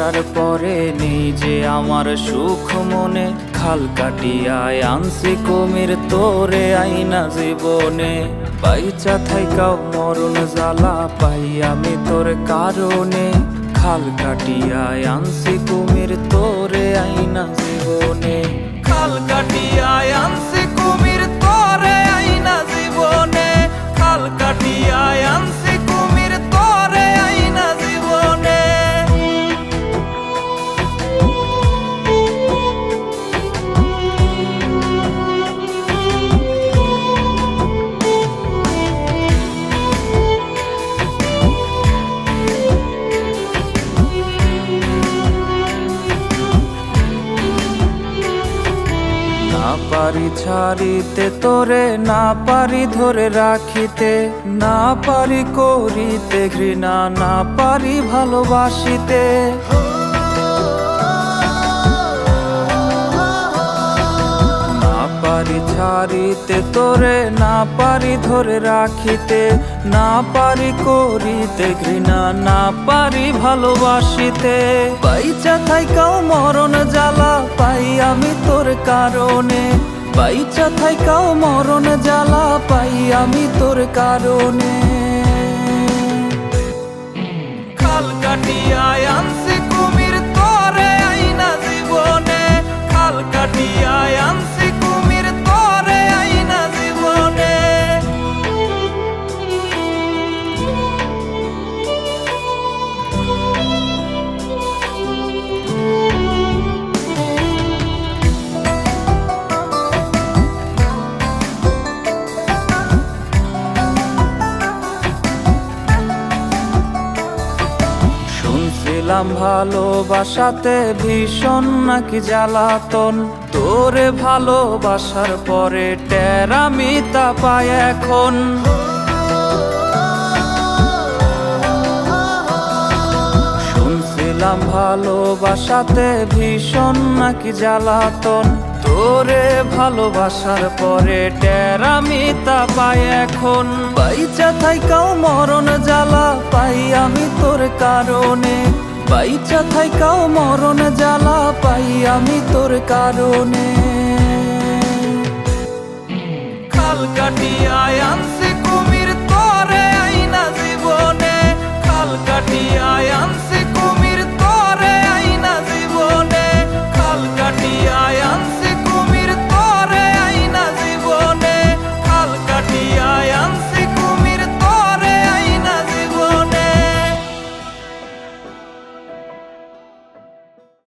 আসার পরে নেই যে আমার সুখ মনে, খাল কাটিয়ায় আনছি কুমির তোরে আইনা জীবনে। বাইচা থাইকাও মরণ জ্বালা পাই আমি তোর কারণে, খাল কাটিয়ায় আনছি কুমির তোরে আইনা জীবনে। খাল কাটিয়ায় আনছি কুমির তোরে আইনা জীবনে, খাল কাটিয়ায় আনছি কুমির তোরে আইনা জীবনে। না পারি ছাড়িতে তোরে, না পারি ধরে রাখিতে, না পারি করিতে ঘৃণা, না পারি ভালোবাসিতে। না পারি ছাড়িতে তোরে, না পারি ধরে রাখিতে, না পারি করিতে ঘৃণা, না পারি ভালোবাসিতে। বাইচা থাইকাও মরণ জ্বালা পাই আমি তোর কারণে, বাইচা থাইকাও মরণ জ্বালা পাই আমি তোর কারণে। খাল কাটিয়ায় আনছি কুমির তোরে আইনা জীবনে, খাল কাটিয়ায় আনছি কুমির তোরে আইনা জীবনে। শুনছিলাম ভালোবাসাতে ভীষণ নাকি জ্বালাতন, তোরে ভালোবাসার পরে টেরা মিতা পাই এখন। শুনছিলাম ভালোবাসাতে ভীষণ নাকি জ্বালাতন, তোরে ভালোবাসার পরে টেরা মিতা পাই এখন। বাইচা থাইকাও মরণ জ্বালা পাই আমি তোর কারণে, বাইচা থাইকাও মরণ জ্বালা পাই আমি তোর কারণে। খাল কাটিয়ায় আনছি